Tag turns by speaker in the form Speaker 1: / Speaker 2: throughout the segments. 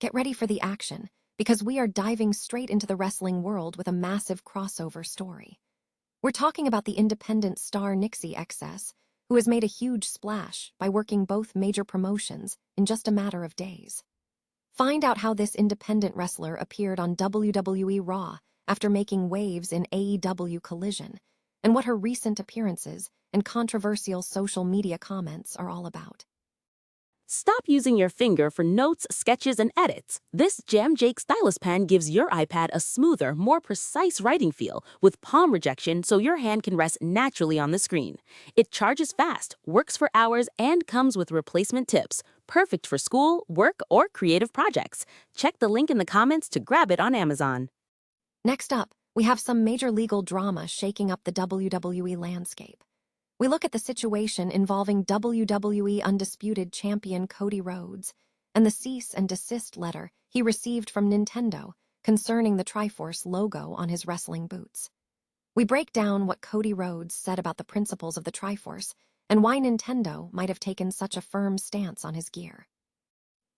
Speaker 1: Get ready for the action, because we are diving straight into the wrestling world with a massive crossover story. We're talking about the independent star Nixi XS, who has made a huge splash by working both major promotions in just a matter of days. Find out how this independent wrestler appeared on WWE Raw after making waves in AEW Collision, and what her recent appearances and controversial social media comments are all about.
Speaker 2: Stop using your finger for notes, sketches, and edits. This Jam Jake stylus pen gives your iPad a smoother, more precise writing feel with palm rejection so your hand can rest naturally on the screen. It charges fast, works for hours, and comes with replacement tips. Perfect for school, work, or creative projects. Check the link in the comments to grab it on Amazon.
Speaker 1: Next up, we have some major legal drama shaking up the WWE landscape. We look at the situation involving WWE Undisputed Champion Cody Rhodes and the cease and desist letter he received from Nintendo concerning the Triforce logo on his wrestling boots. We break down what Cody Rhodes said about the principles of the Triforce and why Nintendo might have taken such a firm stance on his gear.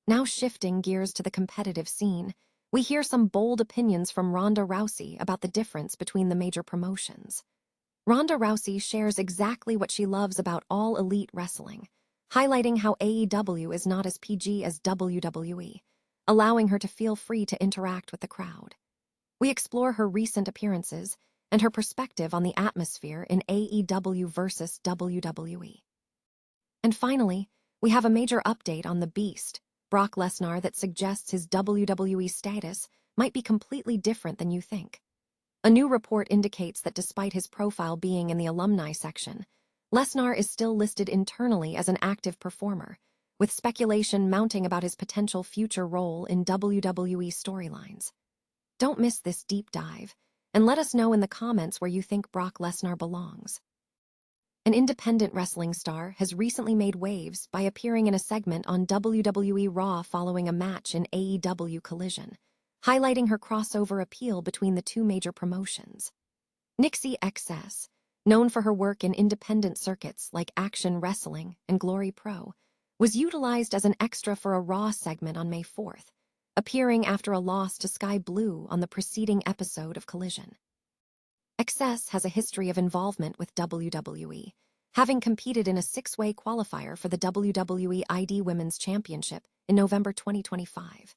Speaker 1: Now shifting gears to the competitive scene, we hear some bold opinions from Ronda Rousey about the difference between the major promotions. Ronda Rousey shares exactly what she loves about all elite wrestling, highlighting how AEW is not as PG as WWE, allowing her to feel free to interact with the crowd. We explore her recent appearances and her perspective on the atmosphere in AEW versus WWE. And finally, we have a major update on the Beast, Brock Lesnar, that suggests his WWE status might be completely different than you think. A new report indicates that despite his profile being in the alumni section, Lesnar is still listed internally as an active performer, with speculation mounting about his potential future role in WWE storylines. Don't miss this deep dive, and let us know in the comments where you think Brock Lesnar belongs. An independent wrestling star has recently made waves by appearing in a segment on WWE Raw following a match in AEW Collision, highlighting her crossover appeal between the two major promotions. Nixi XS, known for her work in independent circuits like Action Wrestling and Glory Pro, was utilized as an extra for a Raw segment on May 4th, appearing after a loss to Sky Blue on the preceding episode of Collision. XS has a history of involvement with WWE, having competed in a six-way qualifier for the WWE ID Women's Championship in November 2025.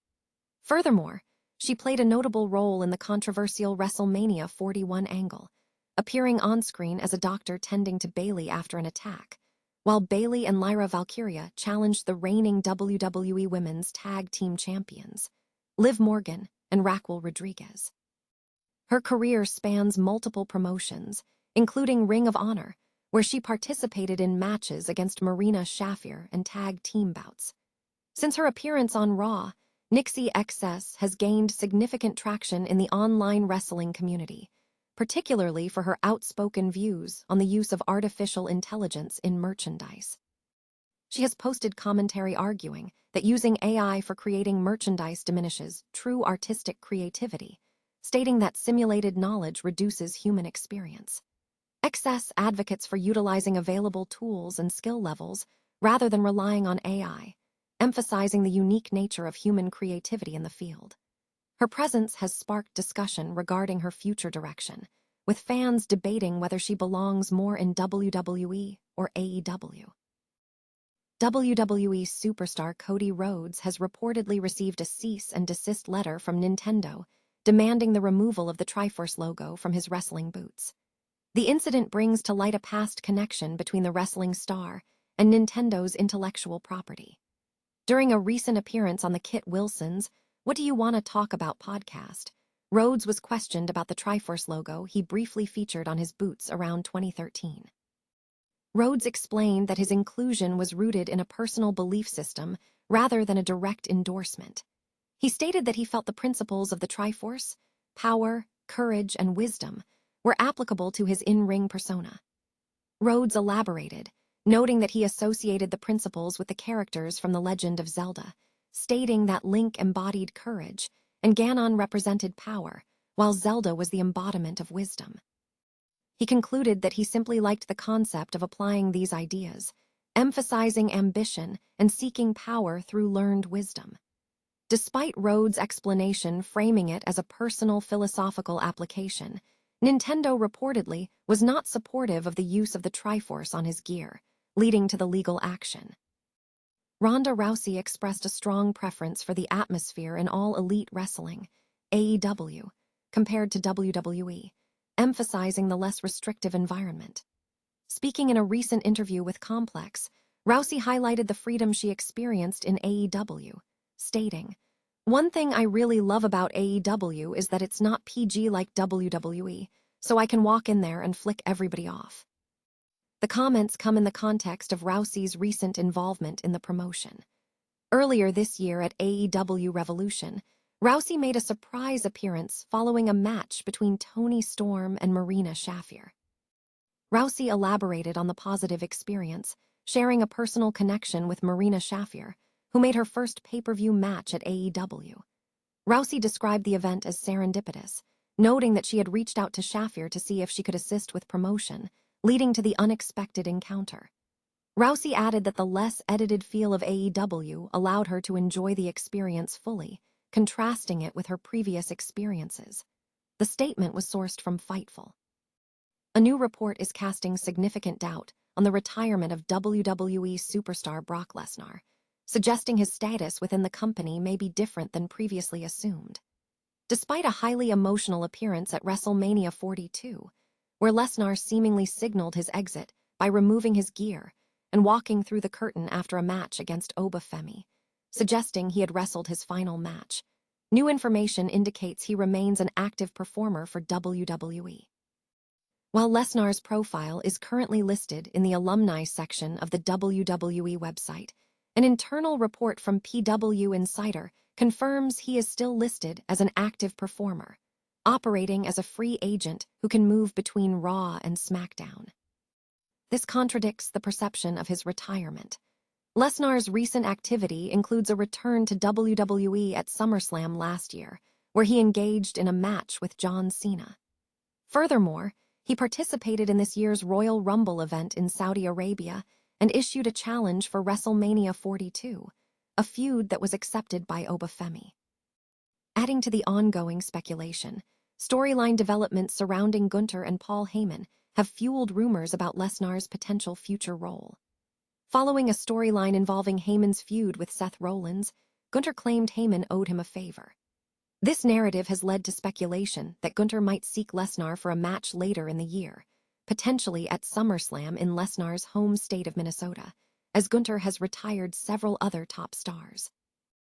Speaker 1: Furthermore, she played a notable role in the controversial WrestleMania 41 angle, appearing on-screen as a doctor tending to Bayley after an attack, while Bayley and Lyra Valkyria challenged the reigning WWE Women's Tag Team Champions, Liv Morgan and Raquel Rodriguez. Her career spans multiple promotions, including Ring of Honor, where she participated in matches against Marina Shafir and tag team bouts. Since her appearance on Raw, Nixi XS has gained significant traction in the online wrestling community, particularly for her outspoken views on the use of artificial intelligence in merchandise. She has posted commentary arguing that using AI for creating merchandise diminishes true artistic creativity, stating that simulated knowledge reduces human experience. XS advocates for utilizing available tools and skill levels rather than relying on AI, emphasizing the unique nature of human creativity in the field. Her presence has sparked discussion regarding her future direction, with fans debating whether she belongs more in WWE or AEW. WWE superstar Cody Rhodes has reportedly received a cease and desist letter from Nintendo demanding the removal of the Triforce logo from his wrestling boots. The incident brings to light a past connection between the wrestling star and Nintendo's intellectual property. During a recent appearance on the Kit Wilson's What Do You Want to Talk About podcast, Rhodes was questioned about the Triforce logo he briefly featured on his boots around 2013. Rhodes explained that his inclusion was rooted in a personal belief system rather than a direct endorsement. He stated that he felt the principles of the Triforce, power, courage, and wisdom, were applicable to his in-ring persona. Rhodes elaborated, noting that he associated the principles with the characters from The Legend of Zelda, stating that Link embodied courage and Ganon represented power, while Zelda was the embodiment of wisdom. He concluded that he simply liked the concept of applying these ideas, emphasizing ambition and seeking power through learned wisdom. Despite Rhodes' explanation framing it as a personal philosophical application, Nintendo reportedly was not supportive of the use of the Triforce on his gear, leading to the legal action. Ronda Rousey expressed a strong preference for the atmosphere in All Elite Wrestling, AEW, compared to WWE, emphasizing the less restrictive environment. Speaking in a recent interview with Complex, Rousey highlighted the freedom she experienced in AEW, stating, "One thing I really love about AEW is that it's not PG like WWE, so I can walk in there and flick everybody off." The comments come in the context of Rousey's recent involvement in the promotion. Earlier this year at AEW Revolution, Rousey made a surprise appearance following a match between Toni Storm and Marina Shafir. Rousey elaborated on the positive experience, sharing a personal connection with Marina Shafir, who made her first pay-per-view match at AEW. Rousey described the event as serendipitous, noting that she had reached out to Shafir to see if she could assist with promotion, leading to the unexpected encounter. Rousey added that the less edited feel of AEW allowed her to enjoy the experience fully, contrasting it with her previous experiences. The statement was sourced from Fightful. A new report is casting significant doubt on the retirement of WWE superstar Brock Lesnar, suggesting his status within the company may be different than previously assumed. Despite a highly emotional appearance at WrestleMania 42, where Lesnar seemingly signaled his exit by removing his gear and walking through the curtain after a match against Obafemi, suggesting he had wrestled his final match, new information indicates he remains an active performer for WWE. While Lesnar's profile is currently listed in the alumni section of the WWE website, an internal report from PW Insider confirms he is still listed as an active performer, operating as a free agent who can move between Raw and SmackDown. This contradicts the perception of his retirement. Lesnar's recent activity includes a return to WWE at SummerSlam last year, where he engaged in a match with John Cena. Furthermore, he participated in this year's Royal Rumble event in Saudi Arabia and issued a challenge for WrestleMania 42, a feud that was accepted by Obafemi. Adding to the ongoing speculation, storyline developments surrounding Gunther and Paul Heyman have fueled rumors about Lesnar's potential future role. Following a storyline involving Heyman's feud with Seth Rollins, Gunther claimed Heyman owed him a favor. This narrative has led to speculation that Gunther might seek Lesnar for a match later in the year, potentially at SummerSlam in Lesnar's home state of Minnesota, as Gunther has retired several other top stars.